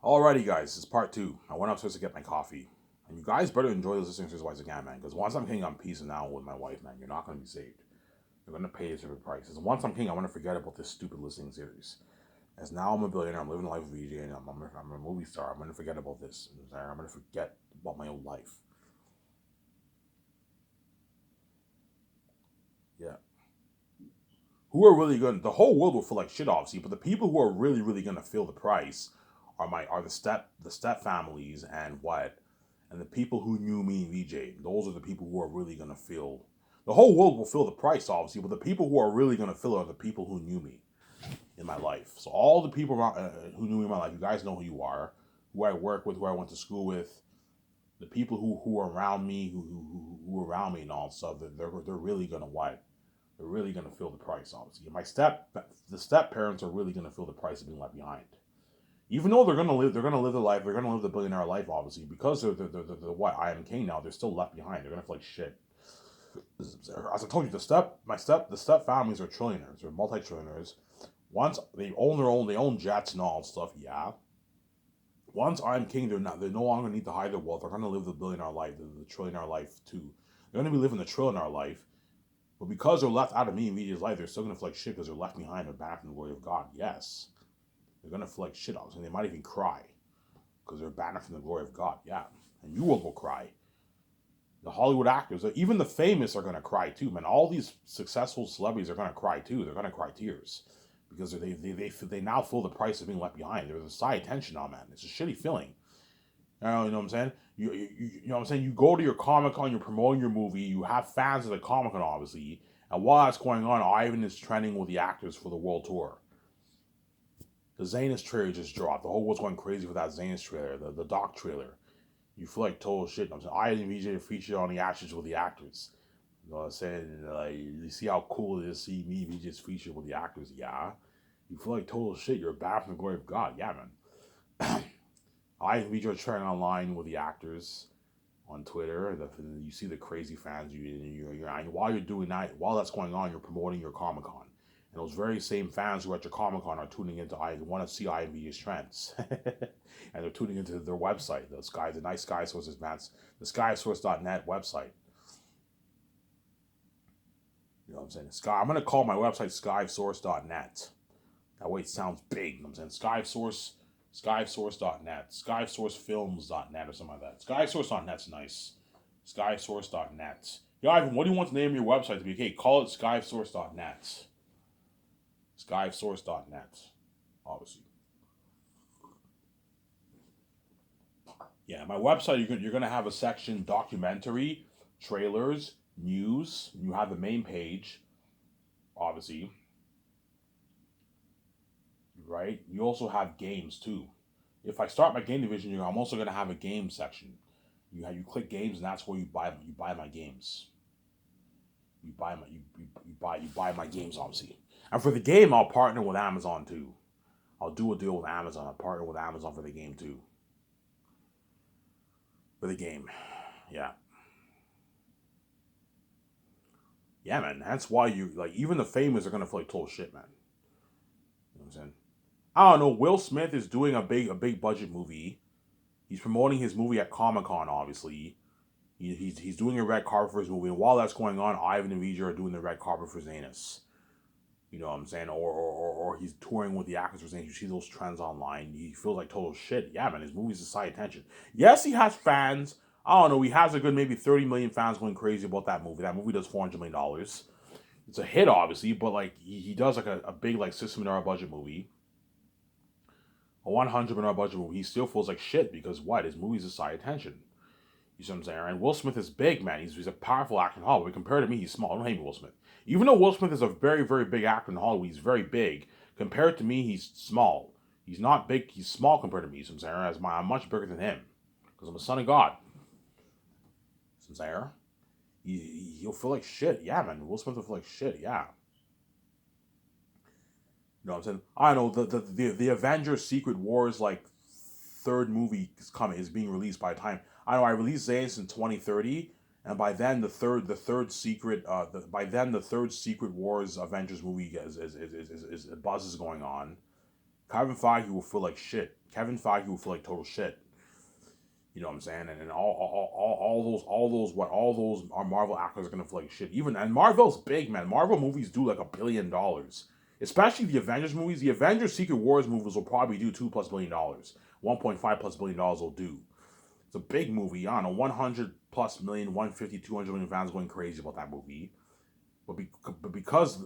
Alrighty, guys, it's part two. I went upstairs to get my coffee. And you guys better enjoy this listening exercise again, man. Because once I'm king, I'm peacing out with my wife, man. You're not going to be saved. You're going to pay a different price. And once I'm king, I want to forget about this stupid listening series. As now I'm a billionaire, I'm living the life of VJ, and I'm a movie star. I'm going to forget about this. I'm going to forget about my own life. Yeah. Who are really going? The whole world will feel like shit, obviously, but the people who are really going to feel the price are the step families and what, and the people who knew me and VJ. Those are the people who are really going to feel. The whole world will feel the price, obviously, but the people who are really going to feel it are the people who knew me in my life. So all the people around, who knew me in my life, you guys know who you are, who I work with, who I went to school with, the people who are around me, who are around me and all stuff. They're really gonna what? They're really gonna feel the price, obviously. The step parents are really gonna feel the price of being left behind. Even though they're gonna live their life, they're gonna live the billionaire life, obviously, because they're what I am king now. They're still left behind. They're gonna feel like shit. As I told you, the step families are trillionaires. They're multi-trillionaires. Once they own jets and all that stuff. Yeah. Once I'm king, they're no longer need to hide their wealth. They're gonna live the billionaire life, the trillionaire life too. They're gonna be living the trillionaire life, but because they're left out of me and media's life, they're still gonna feel like shit because they're left behind. They're back in the glory of God. Yes, they're gonna feel like shit. And they might even cry because they're banished from the glory of God. Yeah, and you will cry. The Hollywood actors, even the famous, are gonna cry too, man. All these successful celebrities are gonna cry too. They're gonna cry tears because they now feel the price of being left behind. There's a sigh of tension now, man. It's a shitty feeling. You know what I'm saying? You know what I'm saying? You go to your Comic Con, you're promoting your movie, you have fans at the Comic Con, obviously, and while that's going on, Ivan is trending with the actors for the world tour. The Zanus trailer just dropped. The whole world's going crazy for that Zanus trailer, the Doc trailer. You feel like total shit. I'm saying Ivan and VJ featured on the Ashes with the actors. You know what I'm saying? Like, you see how cool it is to see me, VJ's featured with the actors. Yeah. You feel like total shit. You're back from the glory of God. Yeah, man. I and VJ are sharing online with the actors on Twitter. You see the crazy fans. While you're doing that, while that's going on, you're promoting your Comic Con. And those very same fans who are at your Comic Con are tuning into want to see IMV's trends. And they're tuning into their website, the nice Sky Sources, man. The skysource.net website. You know what I'm saying? I'm going to call my website skysource.net. That way it sounds big. You know what I'm saying? Skysource.net, skysourcefilms.net or something like that. Skysource.net's nice. Skysource.net. Yeah, Ivan, what do you want the name of your website to be? Okay, call it skysource.net. Skysource.net, obviously. Yeah, my website, you're going to have a section documentary, trailers, news. You have the main page, obviously. Right? You also have games too. If I start my game division, I'm also going to have a game section. You click games, and that's where you buy my games. You buy my games, obviously. And for the game, I'll partner with Amazon too. I'll do a deal with Amazon. I'll partner with Amazon for the game too. For the game, yeah, yeah, man. That's why even the famous are gonna feel like total shit, man. You know what I'm saying? I don't know. Will Smith is doing a big budget movie. He's promoting his movie at Comic Con, obviously. He's doing a red carpet for his movie, and while that's going on, Ivan and Vijay are doing the red carpet for Zanus. You know what I'm saying? Or he's touring with the actors for Zanus. You see those trends online. He feels like total shit. Yeah, man, his movie's a side attention. Yes, he has fans. I don't know. He has a good maybe 30 million fans going crazy about that movie. That movie does $400 million. It's a hit, obviously, but like he does like a big like $6 million budget movie. A $100 million budget movie. He still feels like shit because what? His movie's a side attention. You see what I'm saying? And Will Smith is big, man. He's a powerful actor in Hollywood. Compared to me, he's small. I don't hate Will Smith. Even though Will Smith is a very big actor in Hollywood, he's very big. Compared to me, he's small. He's not big. He's small compared to me. You see what I'm saying? I'm much bigger than him because I'm a son of God. You see what I'm saying? He'll feel like shit. Yeah, man. Will Smith will feel like shit. Yeah. You know what I'm saying? I don't know. The Avengers Secret Wars like third movie is being released by the time I released Zanus in 2030, and by then the third secret the third Secret Wars Avengers movie is buzz is going on. Kevin Feige will feel like shit. Kevin Feige will feel like total shit. You know what I'm saying? And all those are Marvel actors are gonna feel like shit. Even and Marvel's big, man. Marvel movies do like $1 billion. Especially the Avengers movies. The Avengers Secret Wars movies will probably do $2+ billion. $1.5+ billion will do. It's a big movie. I don't know, 100+ million, 150, 200 million fans going crazy about that movie. But because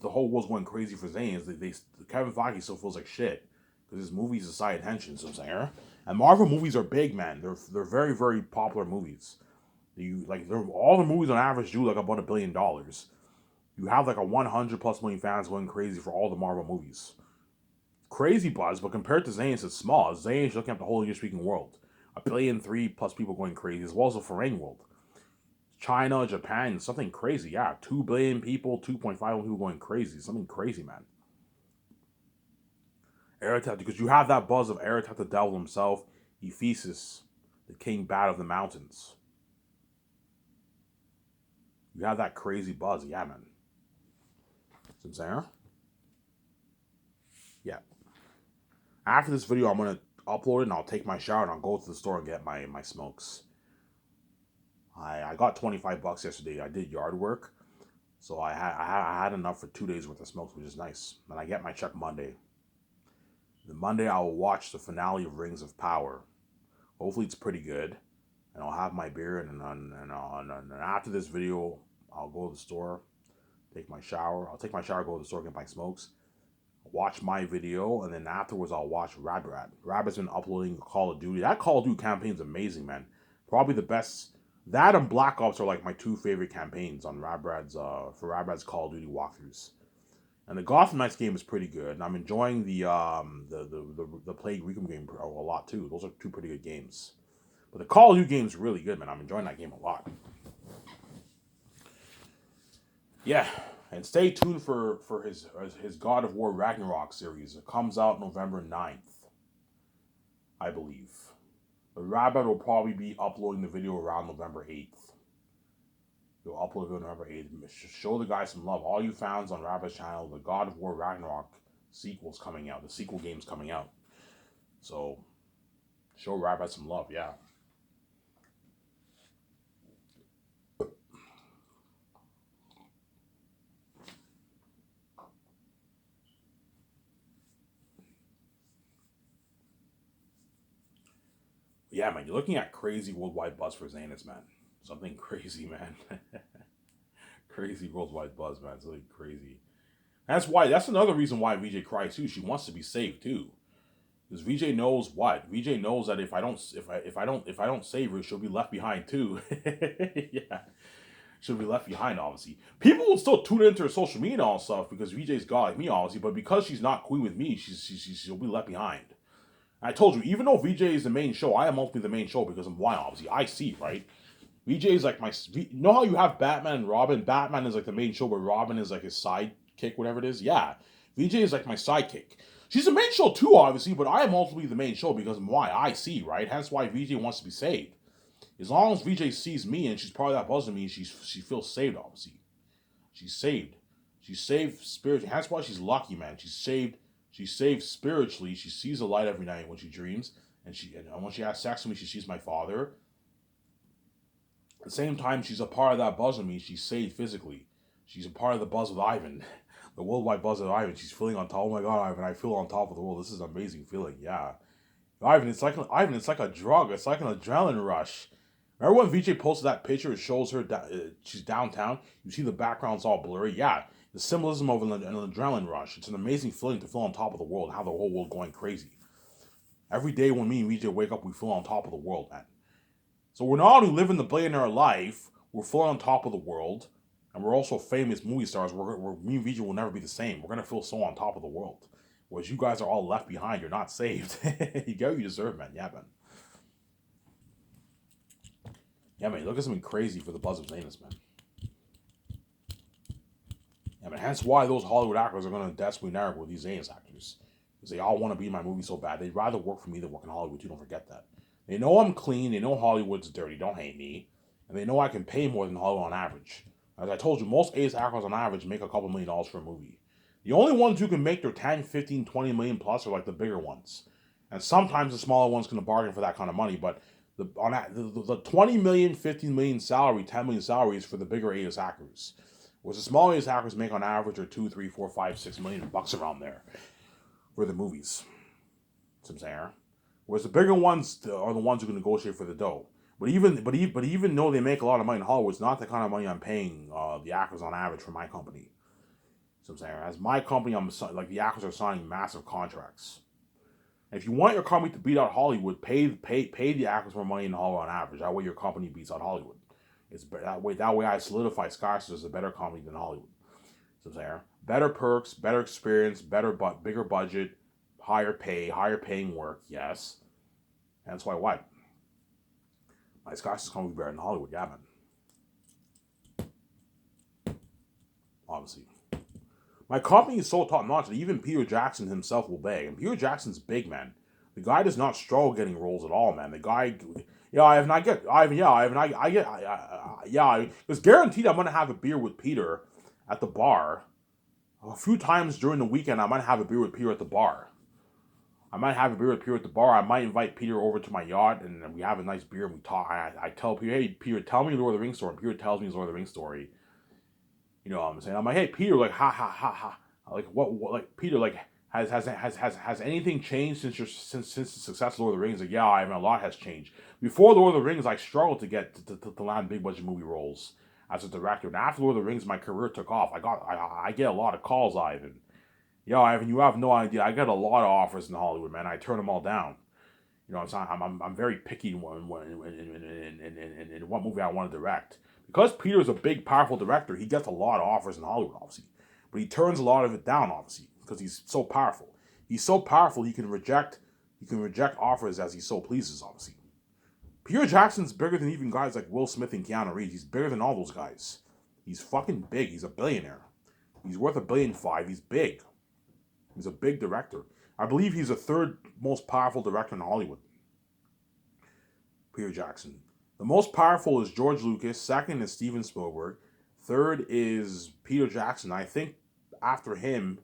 the whole world's going crazy for Zayn, they Kevin Feige still feels like shit because his movies are side attention. So I'm saying, and Marvel movies are big, man. They're very very popular movies. All the movies on average do like about $1 billion. You have like a 100+ million fans going crazy for all the Marvel movies. Crazy buzz, but compared to Zayn's, it's small. Zayn's looking at the whole English speaking world. 1.3 billion+ people going crazy, as well as the foreign world. China, Japan, something crazy. Yeah, 2 billion people, 2.5 billion people going crazy. Something crazy, man. Aratat, because you have that buzz of Aratat the devil himself, Ephesus, the king bat of the mountains. You have that crazy buzz, yeah, man. Since there, yeah. After this video, I'm gonna upload it and I'll take my shower and I'll go to the store and get my smokes. I got $25 yesterday. I did yard work, so I had enough for 2 days worth of smokes, which is nice. And I get my check Monday. Then Monday I will watch the finale of Rings of Power. Hopefully it's pretty good, and I'll have my beer. And after this video, I'll go to the store, take my shower. I'll take my shower, go to the store, get my smokes, watch my video, and then afterwards I'll watch Rabbit. Rabbit's been uploading Call of Duty. That Call of Duty campaign's amazing, man. Probably the best. That and Black Ops are like my two favorite campaigns on Rabrad's Call of Duty walkthroughs. And the Gotham Knights game is pretty good, and I'm enjoying the Plague Recom game a lot too. Those are two pretty good games. But the Call of Duty game is really good, man. I'm enjoying that game a lot. Yeah, and stay tuned for his God of War Ragnarok series. It comes out November 9th, I believe. But Rabbit will probably be uploading the video around November 8th. He'll upload it on November 8th. Show the guy some love. All you fans on Rabbit's channel, the God of War Ragnarok sequel's coming out. The sequel game's coming out. So, show Rabbit some love, yeah. Yeah, man, you're looking at crazy worldwide buzz for Xanus, man. Something crazy, man. Crazy worldwide buzz, man. It's really crazy. That's another reason why VJ cries too. She wants to be saved too. Because VJ knows what? VJ knows that if I don't save her, she'll be left behind too. Yeah. She'll be left behind, obviously. People will still tune into her social media and all stuff because VJ's God like me, obviously, but because she's not queen with me, she'll be left behind. I told you, even though VJ is the main show, I am ultimately the main show because of why, obviously. I see, right? VJ is like my... You know how you have Batman and Robin? Batman is like the main show, but Robin is like his sidekick, whatever it is? Yeah. VJ is like my sidekick. She's the main show too, obviously, but I am ultimately the main show because of why I see, right? Hence why VJ wants to be saved. As long as VJ sees me and she's part of that buzz of me, she feels saved, obviously. She's saved. She's saved spiritually. That's why she's lucky, man. She's saved spiritually. She sees the light every night when she dreams. And when she has sex with me, she sees my father. At the same time, she's a part of that buzz of me. She's saved physically. She's a part of the buzz of Ivan. The worldwide buzz of Ivan. She's feeling on top. Oh my God, Ivan, I feel on top of the world. This is an amazing feeling. Yeah. Ivan, it's like a drug. It's like an adrenaline rush. Remember when VJ posted that picture? It shows her, she's downtown. You see the background's all blurry. Yeah, the symbolism of an adrenaline rush. It's an amazing feeling to feel on top of the world, have the whole world going crazy. Every day when me and VJ wake up, we feel on top of the world, man. So we're not only living the billionaire life, we're feeling on top of the world, and we're also famous movie stars. Me and VJ will never be the same. We're going to feel so on top of the world. Whereas you guys are all left behind. You're not saved. You get what you deserve, man. Yeah, man. Yeah, man, look at something crazy for the buzz of Zanus, man. Yeah, man, hence why those Hollywood actors are going to desperately network with these Zanus actors. Because they all want to be in my movie so bad. They'd rather work for me than work in Hollywood, too. Don't forget that. They know I'm clean. They know Hollywood's dirty. Don't hate me. And they know I can pay more than Hollywood on average. As I told you, most A's actors on average make a couple $1 million for a movie. The only ones who can make their 10, 15, 20 million plus are like the bigger ones. And sometimes the smaller ones can bargain for that kind of money, but the 20 million, 15 million salary, 10 million salary is for the bigger A-list actors. Whereas the smaller A-list actors make on average are 2, 3, 4, 5, 6 million bucks around there for the movies. Some saying. Whereas the bigger ones are the ones who can negotiate for the dough. But even though they make a lot of money in Hollywood, it's not the kind of money I'm paying the actors on average for my company. So I'm saying, as my company, I'm like the actors are signing massive contracts. And if you want your company to beat out Hollywood, pay the actors more money in Hollywood on average. That way your company beats out Hollywood. It's that way I solidify Skyscraper as a better company than Hollywood. So I'm saying, better perks, better experience, bigger budget, higher paying work. Yes, and that's why what my Skyscraper is going to be better than Hollywood. Yeah, man. Obviously. My company is so top notch that even Peter Jackson himself will beg. And Peter Jackson's big, man. The guy does not struggle getting roles at all, man. The guy, it's guaranteed I'm gonna have a beer with Peter at the bar. A few times during the weekend, I might have a beer with Peter at the bar. I might invite Peter over to my yacht, and we have a nice beer and we talk. I tell Peter, hey, Peter, tell me the Lord of the Rings story. And Peter tells me his Lord of the Rings story. You know what I'm saying? I'm like, hey, Peter, like, ha, ha, ha, ha. Like, what like, Peter, like, has anything changed since the success of Lord of the Rings? Like, yeah, I mean, a lot has changed. Before Lord of the Rings, I struggled to get to land big budget movie roles as a director. And after Lord of the Rings, my career took off. I get a lot of calls, Ivan. Yo, Ivan, you have no idea. I get a lot of offers in Hollywood, man. I turn them all down. You know what I'm saying? I'm very picky in what movie I want to direct. Because Peter's a big, powerful director, he gets a lot of offers in Hollywood, obviously. But he turns a lot of it down, obviously, because he's so powerful. He's so powerful he can reject offers as he so pleases, obviously. Peter Jackson's bigger than even guys like Will Smith and Keanu Reeves. He's bigger than all those guys. He's fucking big. He's a billionaire. He's worth $1.5 billion. He's big. He's a big director. I believe he's the third most powerful director in Hollywood. Peter Jackson. The most powerful is George Lucas. Second is Steven Spielberg. Third is Peter Jackson. I think after him,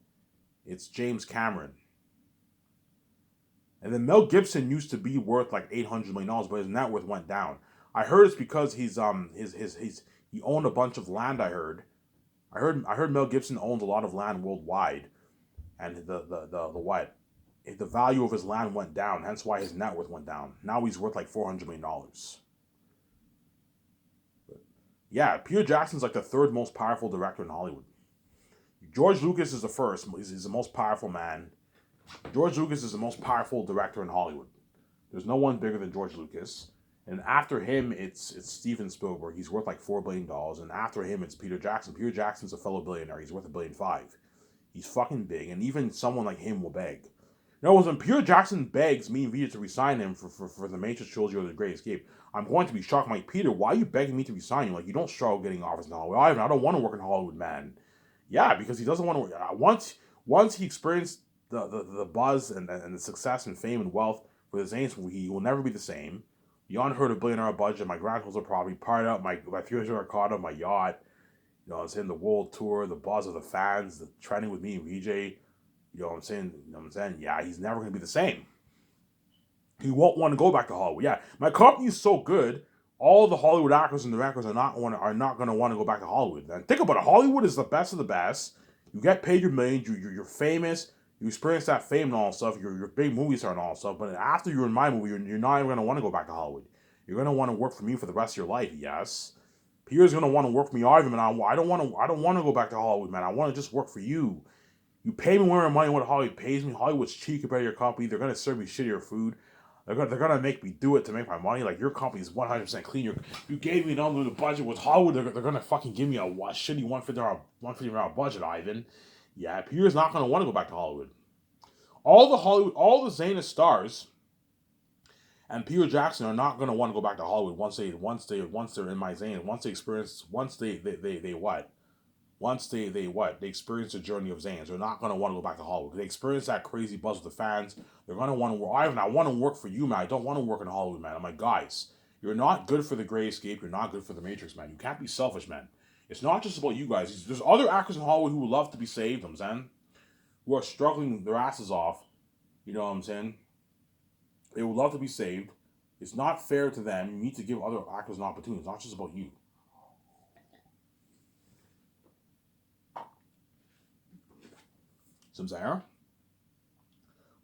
it's James Cameron. And then Mel Gibson used to be worth like $800 million, but his net worth went down. I heard it's because he owned a bunch of land. I heard Mel Gibson owns a lot of land worldwide, and the value of his land went down. Hence why his net worth went down. Now he's worth like $400 million. Yeah, Peter Jackson's like the third most powerful director in Hollywood. George Lucas is the first. He's the most powerful man. George Lucas is the most powerful director in Hollywood. There's no one bigger than George Lucas. And after him, it's Steven Spielberg. He's worth like $4 billion. And after him, it's Peter Jackson. Peter Jackson's a fellow billionaire. He's worth $1.5 billion. He's fucking big. And even someone like him will beg. You know, when Peter Jackson begs me and Vita to resign him for the Matrix trilogy or The Great Escape, I'm going to be shocked. I'm like, Peter, why are you begging me to resign you? Like, you don't struggle getting offers in Hollywood. I don't want to work in Hollywood, man. Yeah, because he doesn't want to work. Once he experienced the buzz and the success and fame and wealth for the Zane's movie, he will never be the same. Beyond heard $1 billion budget, my grandparents will probably part out my $300 car on my yacht. You know, it's in the world tour, the buzz of the fans, the trending with me and VJ. You know what I'm saying? Yeah, he's never going to be the same. He won't want to go back to Hollywood. Yeah, my company is so good, all the Hollywood actors and directors are not going to want to go back to Hollywood. And think about it. Hollywood is the best of the best. You get paid your millions. You're famous. You experience that fame and all that stuff. You're a big movie star and all that stuff. But after you're in my movie, you're not even going to want to go back to Hollywood. You're going to want to work for me for the rest of your life. Yes. Peter's going to want to work for me. I don't want to go back to Hollywood, man. I want to just work for you. You pay me more money than what Hollywood pays me. Hollywood's cheap compared to your company. They're going to serve me shittier food. They're gonna make me do it to make my money. Like, your company is 100% clean. You gave me an unlimited budget with Hollywood. They're gonna fucking give me a shitty $150 budget, Ivan. Yeah, Peter's not gonna want to go back to Hollywood. All the Zanus stars and Peter Jackson are not gonna want to go back to Hollywood once they're in my Zane. Once they experience they experience the journey of Zans. They're not going to want to go back to Hollywood. They experience that crazy buzz with the fans. They're going to want to work. I want to work for you, man. I don't want to work in Hollywood, man. I'm like, guys, you're not good for The Great Escape. You're not good for The Matrix, man. You can't be selfish, man. It's not just about you guys. There's other actors in Hollywood who would love to be saved, I'm saying, who are struggling their asses off. You know what I'm saying? They would love to be saved. It's not fair to them. You need to give other actors an opportunity. It's not just about you. Samsara?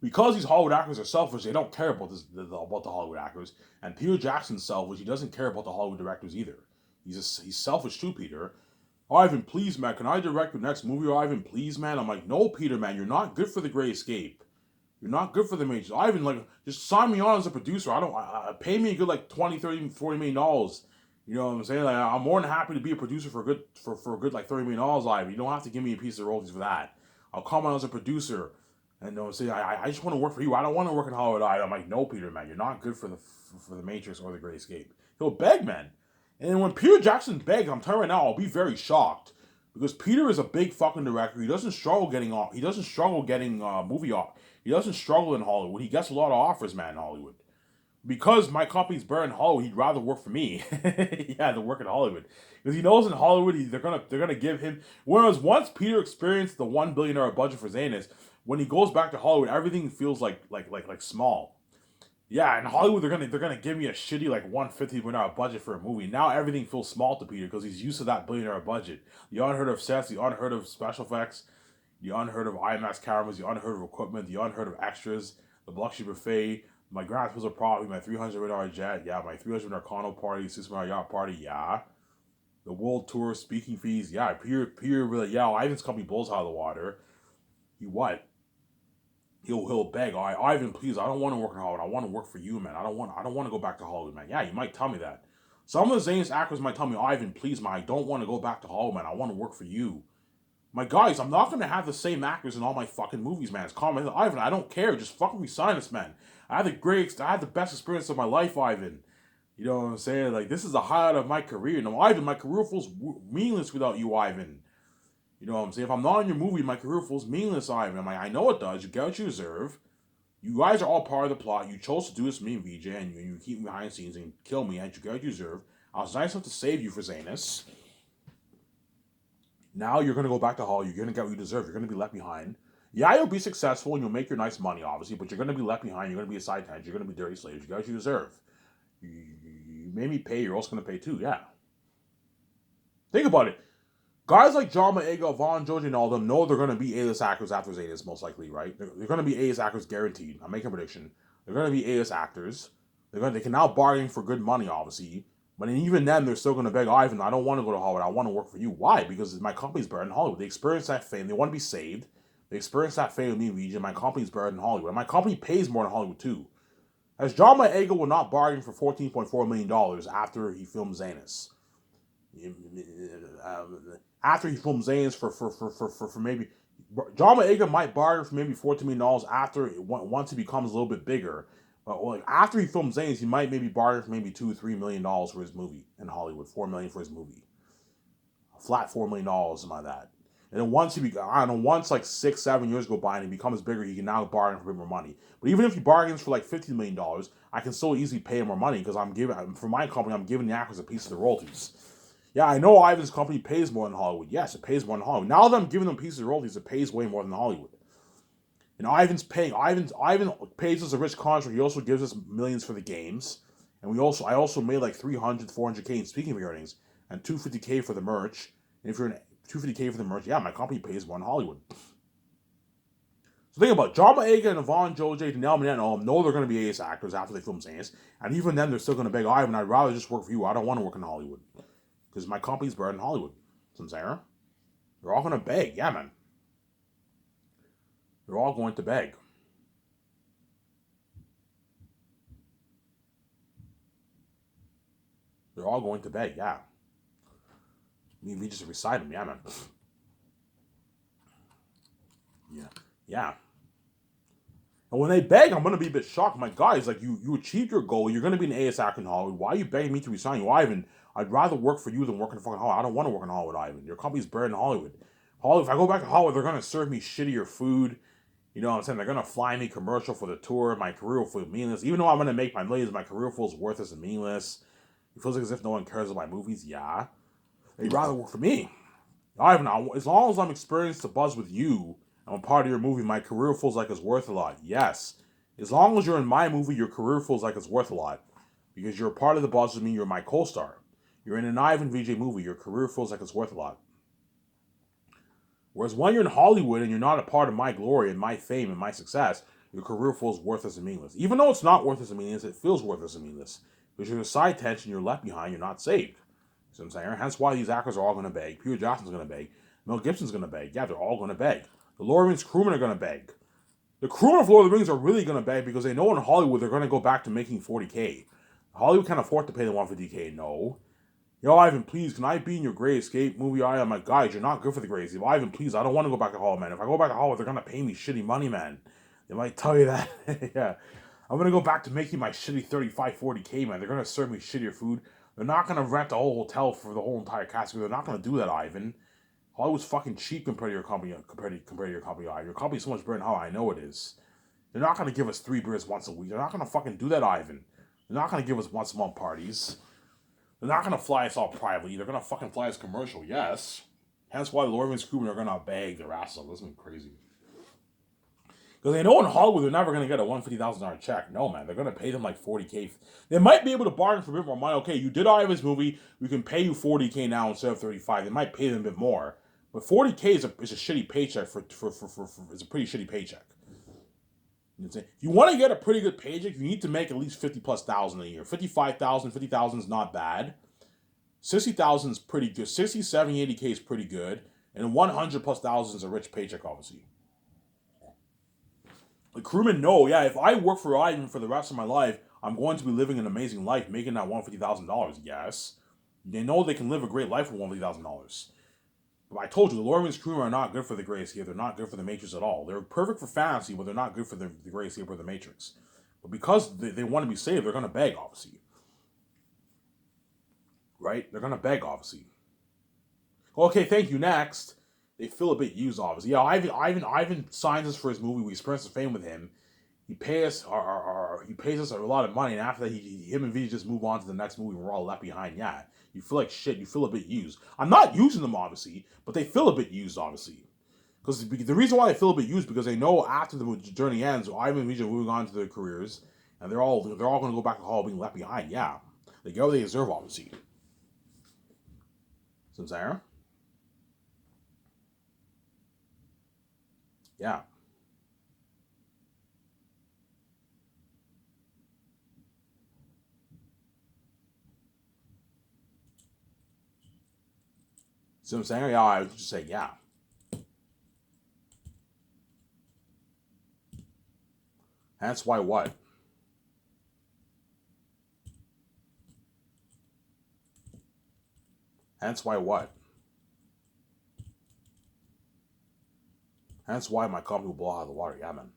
Because these Hollywood actors are selfish, they don't care about about the Hollywood actors. And Peter Jackson's selfish. He doesn't care about the Hollywood directors either. He's selfish too, Peter. Ivan, please, man, can I direct the next movie? Ivan, please, man. I'm like, no, Peter, man, you're not good for The Great Escape. You're not good for the majors. Ivan, like, just sign me on as a producer. Pay me a good, like, 20, 30, $40 million. You know what I'm saying? Like, I'm more than happy to be a producer for a good, like, $30 million, Ivan. You don't have to give me a piece of royalties for that. I'll come on as a producer. And you know, say, I just want to work for you. I don't want to work in Hollywood. I'm like, no, Peter, man, you're not good for the Matrix or The Great Escape. He'll beg, man. And when Peter Jackson begs, I'm telling you right now, I'll be very shocked. Because Peter is a big fucking director. He doesn't struggle getting off. He doesn't struggle getting movie off. He doesn't struggle in Hollywood. He gets a lot of offers, man, in Hollywood. Because my company's better in Hollywood, he'd rather work for me. Yeah, than work in Hollywood. Because he knows in Hollywood they're gonna give him. Whereas once Peter experienced the $1 billion budget for Zanus, when he goes back to Hollywood, everything feels like small. Yeah, in Hollywood they're gonna give me a shitty like $150 million budget for a movie. Now everything feels small to Peter because he's used to that $1 billion budget. The unheard of sets, the unheard of special effects, the unheard of IMAX cameras, the unheard of equipment, the unheard of extras, the luxury buffet, my grand was a property, my $300 million jet, yeah, my $300 million condo party, $6 million yacht party, yeah. The world tour, speaking fees, yeah. Peter really, yeah. Ivan's company blows out of the water. He what? He'll beg, all right, Ivan, please, I don't want to work in Hollywood. I want to work for you, man. I don't want to go back to Hollywood, man. Yeah, you might tell me that. Some of the Zane's actors might tell me, Ivan, please, man, I don't want to go back to Hollywood, man. I want to work for you. My guys, I'm not gonna have the same actors in all my fucking movies, man. It's common. Ivan, I don't care. Just fucking resign us, man. I had the best experience of my life, Ivan. You know what I'm saying? Like, this is the highlight of my career. No, Ivan, my career feels meaningless without you, Ivan. You know what I'm saying? If I'm not in your movie, my career feels meaningless, Ivan. I'm like, I know it does. You get what you deserve. You guys are all part of the plot. You chose to do this to me and VJ, and you keep me behind the scenes and kill me, and you get what you deserve. I was nice enough to save you for Zanus. Now you're going to go back to Hollywood. You're going to get what you deserve. You're going to be left behind. Yeah, you'll be successful and you'll make your nice money, obviously, but you're going to be left behind. You're going to be a side tenant. You're going to be dirty slaves. You get what you deserve. You made me pay. You're also going to pay too. Yeah. Think about it. Guys like John Boyega, Vaughn, George, and all them know they're going to be A-list actors after Zanus, most likely, right? They're going to be A-list actors guaranteed. I'm making a prediction. They're going to be A-list actors. They can now bargain for good money, obviously. But even then, they're still going to beg, Ivan, I don't want to go to Hollywood. I want to work for you. Why? Because my company's better in Hollywood. They experience that fame. They want to be saved. They experience that fame with me, region. My company's better in Hollywood. And my company pays more in Hollywood, too. As John Boyega will not bargain for $14.4 million after he filmed Zanus. After he filmed Zanus for maybe... John Boyega might bargain for maybe $14 million after, once he becomes a little bit bigger. Like after he filmed Zanes, he might maybe bargain for maybe $2-3 million for his movie in Hollywood, $4 million for his movie, a flat $4 million, something like that. And then once like 6-7 years go by and he becomes bigger, he can now bargain for more money. But even if he bargains for like $50 million, I can still easily pay him more money because for my company, I'm giving the actors a piece of the royalties. Yeah, I know Ivan's company pays more than Hollywood. Yes, it pays more than Hollywood. Now that I'm giving them pieces of royalties, it pays way more than Hollywood. And Ivan pays us a rich contract. He also gives us millions for the games. And I also made like 300, 400K in speaking earnings and 250K for the merch. And if you're in 250K for the merch, yeah, my company pays more in Hollywood. So think about it. John Boyega and Yvonne, Joe J, Danelle Manette know they're going to be ace actors after they film Zanus. And even then, they're still going to beg, Ivan, I'd rather just work for you. I don't want to work in Hollywood. Because my company's better in Hollywood. So I'm saying, they're all going to beg. Yeah, man. They're all going to beg. They're all going to beg, yeah. I mean, we just recite them, yeah, man. Yeah. And when they beg, I'm going to be a bit shocked. My guys, like, you achieved your goal. You're going to be an AS actor in Hollywood. Why are you begging me to resign you, Ivan? I'd rather work for you than work in fucking Hollywood. I don't want to work in Hollywood, Ivan. Your company's better in Hollywood. If I go back to Hollywood, they're going to serve me shittier food. You know what I'm saying? They're going to fly me commercial for the tour. My career will feel meaningless. Even though I'm going to make my millions, my career feels worthless and meaningless. It feels like as if no one cares about my movies. Yeah. They'd rather work for me. Ivan, as long as I'm experienced to buzz with you, I'm a part of your movie, my career feels like it's worth a lot. Yes. As long as you're in my movie, your career feels like it's worth a lot. Because you're a part of the buzz, doesn't mean you're my co-star. You're in an Ivan VJ movie, your career feels like it's worth a lot. Whereas when you're in Hollywood and you're not a part of my glory and my fame and my success, your career feels worthless and meaningless. Even though it's not worthless and meaningless, it feels worthless and meaningless. Because you're a side tension, you're left behind, you're not saved. See what I'm saying? Hence why these actors are all going to beg. Peter Jackson's going to beg. Mel Gibson's going to beg. Yeah, they're all going to beg. The Lord of the Rings crewmen are going to beg. The crewmen of Lord of the Rings are really going to beg because they know in Hollywood they're going to go back to making 40K. Hollywood can't afford to pay the 150K. No. Yo, Ivan, please, can I be in your Great Escape movie? I'm like, guys, you're not good for the Great Escape. Ivan, please, I don't want to go back to Hollywood, man. If I go back to Hollywood, they're going to pay me shitty money, man. They might tell you that. Yeah. I'm going to go back to making my shitty 35, 40K, man. They're going to serve me shittier food. They're not going to rent a whole hotel for the whole entire cast. They're not going to do that, Ivan. Hollywood's fucking cheap compared to your company. Compared to your company, Ivan. Your company's so much better than how I know it is. They're not going to give us 3 beers once a week. They're not going to fucking do that, Ivan. They're not going to give us once a month parties. They're not going to fly us all privately. They're going to fucking fly us commercial, yes. Hence why the Lord of the Rings crewmen are going to beg their ass off. That's crazy. Because they know in Hollywood they're never going to get a $150,000 check. No, man. They're going to pay them like 40K. They might be able to bargain for a bit more money. Okay, you did Ivan's movie. We can pay you 40K now instead of 35. They might pay them a bit more. But 40K is a shitty paycheck for it's a pretty shitty paycheck. If you want to get a pretty good paycheck, you need to make at least 50,000+ a year. 55,000, 50,000 is not bad. 60,000 is pretty good. 60, 70, 80K is pretty good. And 100+ is a rich paycheck, obviously. The crewmen know, yeah, if I work for Ivan for the rest of my life, I'm going to be living an amazing life, making that $150,000. Yes. They know they can live a great life for $150,000. But I told you, the Lord of the Rings crewmen are not good for the Great Escape. They're not good for the Matrix at all. They're perfect for fantasy, but they're not good for the Great Escape or the Matrix. But because they want to be saved, they're going to beg, obviously. Right? They're going to beg, obviously. Okay, thank you. Next. They feel a bit used, obviously. Yeah, Ivan signs us for his movie. We experience the fame with him. He pays us a lot of money, and after that, him and Vijay just move on to the next movie. We're all left behind. Yeah, you feel like shit. You feel a bit used. I'm not using them, obviously, but they feel a bit used, obviously. Because the reason why they feel a bit used because they know after the journey ends, Ivan and Vijay are moving on to their careers, and they're all going to go back to Hall being left behind. Yeah, they get what they deserve, obviously. So, Sarah. Yeah. See what I'm saying? Yeah, I would just say yeah. That's why what? That's why what? That's why my company will blow out of the water. Yeah, man.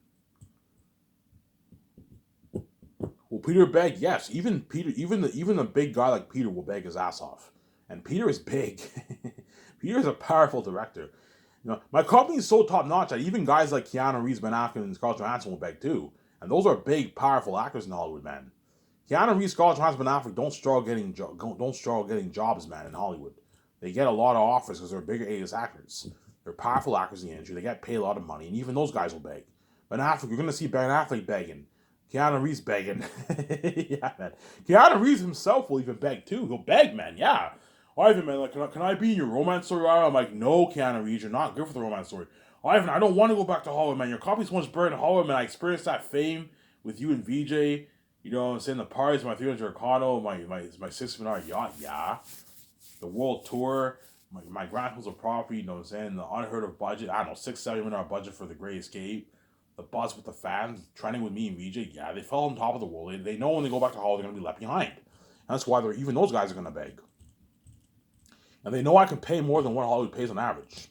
Will Peter beg? Yes. Even Peter, even a big guy like Peter will beg his ass off. And Peter is big. Peter is a powerful director. You know, my company is so top notch that even guys like Keanu Reeves, Ben Affleck, and Scarlett Johansson will beg too. And those are big, powerful actors in Hollywood, man. Keanu Reeves, Scarlett Johansson, Ben Affleck don't struggle getting jobs, man, in Hollywood. They get a lot of offers because they're bigger A-list actors. They're powerful actors in the industry. They get paid a lot of money, and even those guys will beg. Ben Affleck, you're gonna see Ben Affleck begging. Keanu Reeves begging. Yeah, man. Keanu Reeves himself will even beg too. He'll beg, man. Yeah. Ivan, man, like, can I be in your romance story? I'm like, no, Keanu Reeves, you're not good for the romance story. Ivan, I don't want to go back to Hollywood, man. Your company's so much better in Hollywood, man. I experienced that fame with you and VJ. You know what I'm saying? The parties, my 300 condo, my $6 million yacht, yeah. The world tour, my grandfather's property, you know what I'm saying? The unheard of budget, I don't know, $6-7 million budget for the Great Escape. The buzz with the fans, trending with me and VJ, yeah, they fell on top of the world. They know when they go back to Hollywood, they're going to be left behind. And that's why even those guys are going to beg. And they know I can pay more than what Hollywood pays on average.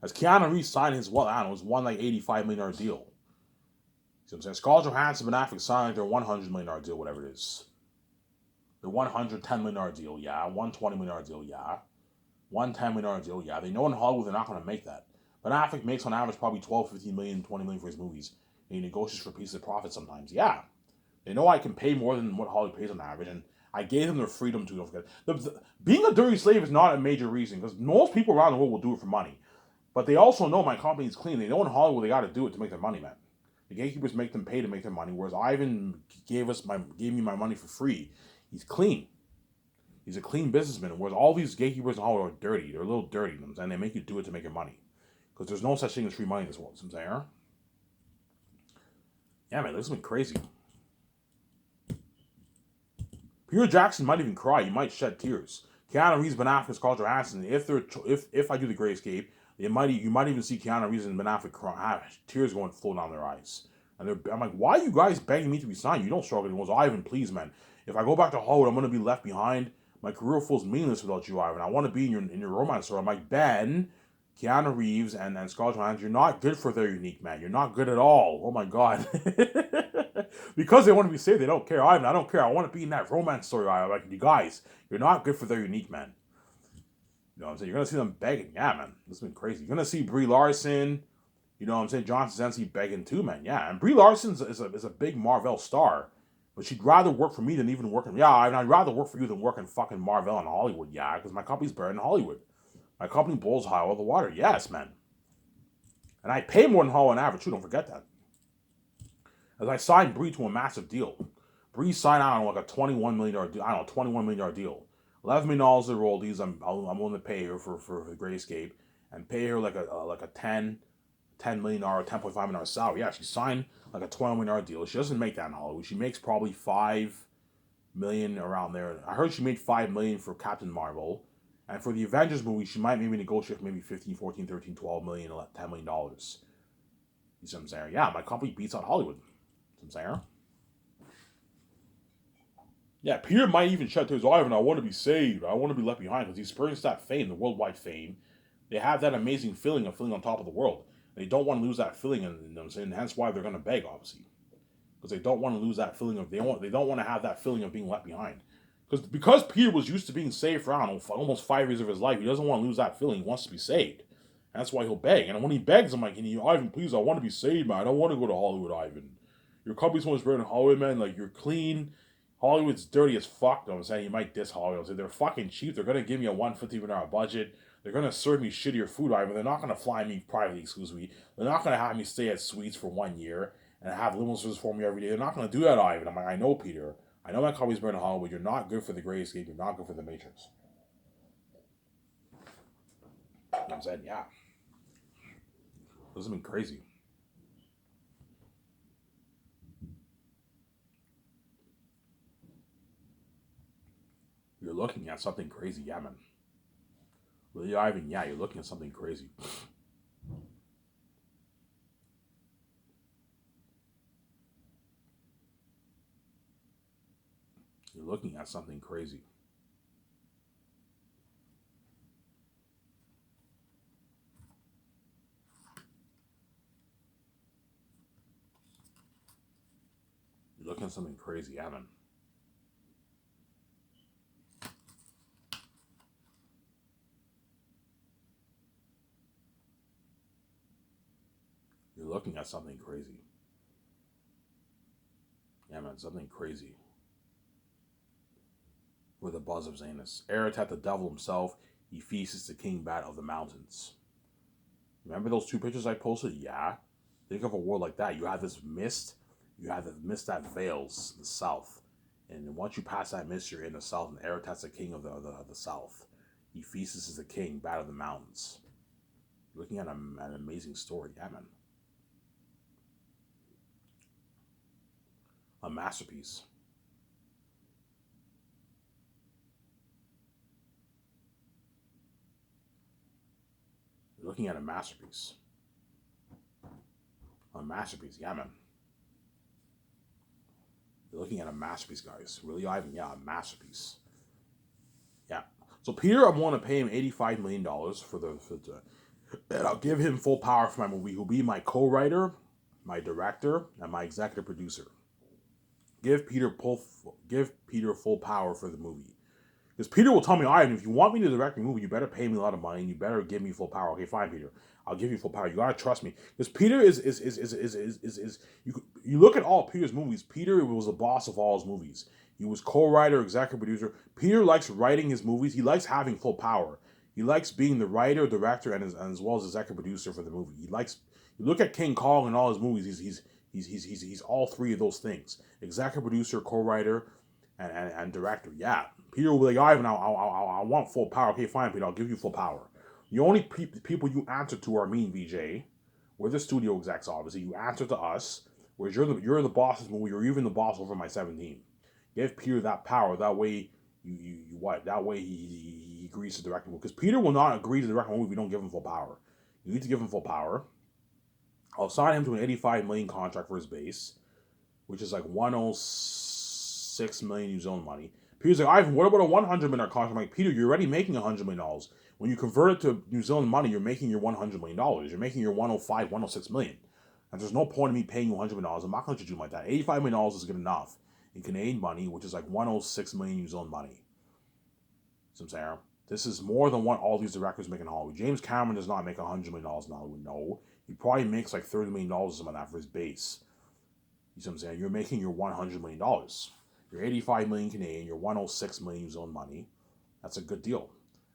As Keanu Reeves signed his, well, I don't know, his one like $85 million deal. See what I'm saying? Scarlett Johansson and Ben Affleck signed like their $100 million deal, whatever it is. Their $110 million deal, yeah. $120 million deal, yeah. $110 million deal, yeah. They know in Hollywood they're not going to make that. Ben Affleck makes on average probably 12, 15 million, 20 million for his movies. And he negotiates for pieces of profit sometimes. Yeah. They know I can pay more than what Hollywood pays on average. And I gave them their freedom to. Don't forget. Being a dirty slave is not a major reason. Because most people around the world will do it for money. But they also know my company is clean. They know in Hollywood they got to do it to make their money, man. The gatekeepers make them pay to make their money, whereas Ivan gave me my money for free. He's clean. He's a clean businessman, whereas all these gatekeepers in Hollywood are dirty. They're a little dirty, and they make you do it to make your money. Because there's no such thing as free money in this world. You know what I'm saying? Yeah, man, this has been crazy. Peter Jackson might even cry. He might shed tears. Keanu Reeves, Ben Affleck, Scarlett Johansson. If I do the Great Escape, you might even see Keanu Reeves and Ben Affleck cry, tears going flowing down their eyes. And I'm like, why are you guys begging me to be signed? You don't struggle anymore. Ivan, please, man. If I go back to Hollywood, I'm gonna be left behind. My career feels meaningless without you, Ivan. I want to be in your romance story. I'm like, Ben, Keanu Reeves, and Scarlett Johansson, you're not good for their unique, man. You're not good at all. Oh my god. Because they want to be saved, they don't care. I don't care. I want to be in that romance story. I'm like, you guys, you're not good for their unique, man. You know what I'm saying? You're gonna see them begging. Yeah, man. This has been crazy. You're gonna see Brie Larson. You know what I'm saying? John Krasinski begging too, man. Yeah, and Brie Larson is a big Marvel star, but she'd rather work for me than even work in. Yeah, I'd rather work for you than work in fucking Marvel and Hollywood. Yeah, because my company's better than Hollywood. My company blows high over the water. Yes, man. And I pay more than Hollywood on average too. Don't forget that. As I signed Brie to a massive deal. Brie signed out on like a $21 million deal. I don't know, $21 million deal. $11 million of royalties. I'm willing to pay her for the Great Escape, and pay her like a $10 million, $10.5 million salary. Yeah, she signed like a $20 million deal. She doesn't make that in Hollywood. She makes probably $5 million around there. I heard she made $5 million for Captain Marvel. And for the Avengers movie, she might maybe negotiate maybe 15, 14, 13, 12 million, $10 million. You see what I'm saying? Yeah, my company beats out Hollywood. You see what I'm saying? Yeah, Peter might even shed tears. Ivan, I want to be saved. I want to be left behind because he's experienced that fame, the worldwide fame. They have that amazing feeling of feeling on top of the world. They don't want to lose that feeling, and you know what I'm saying? Hence why they're going to beg, obviously, because they don't want to lose that feeling of they don't want to have that feeling of being left behind. Because Peter was used to being saved for I don't know, almost 5 years of his life, he doesn't want to lose that feeling. He wants to be saved. That's why he'll beg. And when he begs, I'm like, Ivan, please, I want to be saved, man. I don't want to go to Hollywood, Ivan. Your company's so much better than Hollywood, man. Like, you're clean. Hollywood's dirty as fuck, though. I'm saying you might diss Hollywood. They're fucking cheap. They're gonna give me a $150 million budget. They're gonna serve me shittier food, Ivan. They're not gonna fly me privately exclusively. They're not gonna have me stay at suites for 1 year and have limo service for me every day. They're not gonna do that, Ivan. I'm like, I know, Peter. I know my company's better than Hollywood. You're not good for the Great Escape. You're not good for the Matrix. You know what I'm saying? Yeah. This has been crazy. You're looking at something crazy, yeah, man. Really, Ivan, yeah, you're looking at something crazy. You're looking at something crazy. You're looking at something crazy, yeah, man. You're looking at something crazy. Yeah, man, something crazy. With the buzz of Zanus. Aratat, the devil himself, he feasts the king bat of the mountains. Remember those two pictures I posted? Yeah. Think of a world like that. You have this mist. You have the mist that veils the south. And once you pass that mist, you're in the south. And Aratat's the king of the south. He feasts as the king, bat of the mountains. You're looking at an amazing story. Yeah, man. A masterpiece. You're looking at a masterpiece. A masterpiece, yeah, man. You're looking at a masterpiece, guys. Really, Ivan? Yeah, a masterpiece. Yeah. So Peter, I'm going to pay him $85 million and I'll give him full power for my movie. He'll be my co-writer, my director, and my executive producer. Give Peter full power for the movie. Because Peter will tell me, Ivan, if you want me to direct your movie, you better pay me a lot of money and you better give me full power. Okay, fine, Peter. I'll give you full power. You gotta trust me. Because Peter is you look at all Peter's movies, Peter was the boss of all his movies. He was co-writer, executive producer. Peter likes writing his movies. He likes having full power. He likes being the writer, director, and as well as executive producer for the movie. You look at King Kong and all his movies, He's all three of those things: executive producer, co-writer, and director. Yeah, Peter will be like, Ivan, I want full power. Okay, fine, Peter, I'll give you full power. The only people you answer to are me and VJ. We're the studio execs, obviously. You answer to us, whereas you're the boss of this movie, or even the boss over my 17. Give Peter that power. That way, you what? That way he agrees to direct the movie. Because Peter will not agree to direct a movie if we don't give him full power. You need to give him full power. I'll sign him to an 85 million contract for his base, which is like 106 million New Zealand money. Peter's like, Ivan, what about a 100 million contract? I'm like, Peter, you're already making $100 million. When you convert it to New Zealand money, you're making your $100 million. You're making your 105, 106 million. And there's no point in me paying you $100 million. I'm not going to do like that. $85 million is good enough in Canadian money, which is like 106 million New Zealand money. See what I'm saying? This is more than what all these directors make in Hollywood. James Cameron does not make $100 million in Hollywood. No. He probably makes like $30 million or something like that for his base. You see what I'm saying? You're making your $100 million. You're 85 million Canadian, you're 106 million New Zealand money. That's a good deal.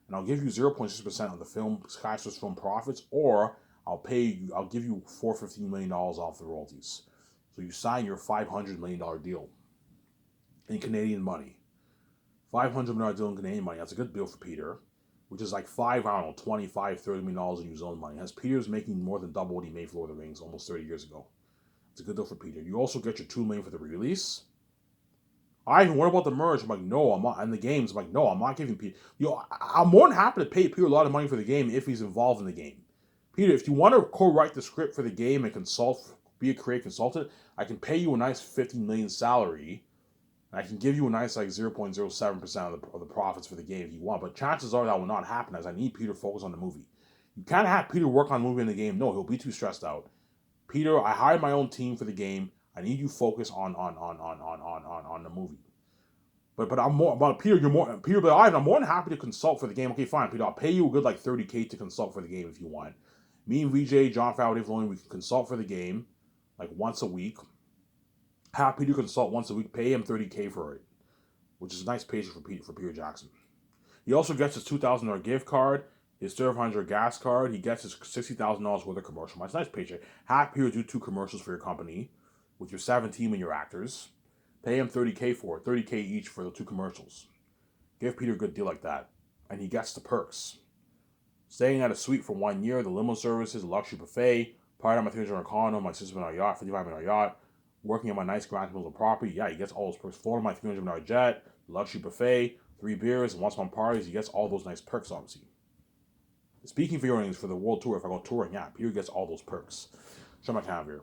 And I'll give you 0.6% of the film Skyscraper's film profits, or I'll give you $415 million off the royalties. So you sign your $500 million deal in Canadian money. $500 million deal in Canadian money. That's a good deal for Peter, which is like $25, $30 million in New Zealand money. As Peter's making more than double what he made for Lord of the Rings almost 30 years ago. It's a good deal for Peter. You also get your $2 million for the release. Ivan, what about the merge? I'm like, no, I'm not. And the games, I'm like, no, I'm not giving Peter. I'm more than happy to pay Peter a lot of money for the game if he's involved in the game. Peter, if you want to co-write the script for the game and be a creative consultant, I can pay you a nice $15 million salary. And I can give you a nice like 0.07% of the profits for the game if you want. But chances are that will not happen, as I need Peter to focus on the movie. You can't have Peter work on the movie in the game. No, he'll be too stressed out. Peter, I hired my own team for the game. I need you focus on the movie. But I'm more about Peter. But I'm more than happy to consult for the game. Okay, fine, Peter. I'll pay you a good like $30K to consult for the game if you want. Me and VJ, John Favreau, Dave Filoni, we can consult for the game like once a week. Have Peter consult once a week. Pay him $30K for it, which is a nice paycheck for Peter Jackson. He also gets his $2,000 gift card, his $1,300 gas card. He gets his $60,000 worth of commercial. That's a nice paycheck. Have Peter do 2 commercials for your company with your 17 and your actors. Pay him $30K for it, $30K each for the 2 commercials. Give Peter a good deal like that. And he gets the perks. Staying at a suite for 1 year, the limo services, the luxury buffet, party on my $300 condo, my $6 million yacht, $55 million yacht, working on my nice Grand Hills property. Yeah, he gets all those perks. Flown on my $300 million jet, the luxury buffet, 3 beers, and once on parties, he gets all those nice perks, obviously. Speaking for your earnings for the world tour, if I go touring, yeah, Peter gets all those perks. Show my camera here.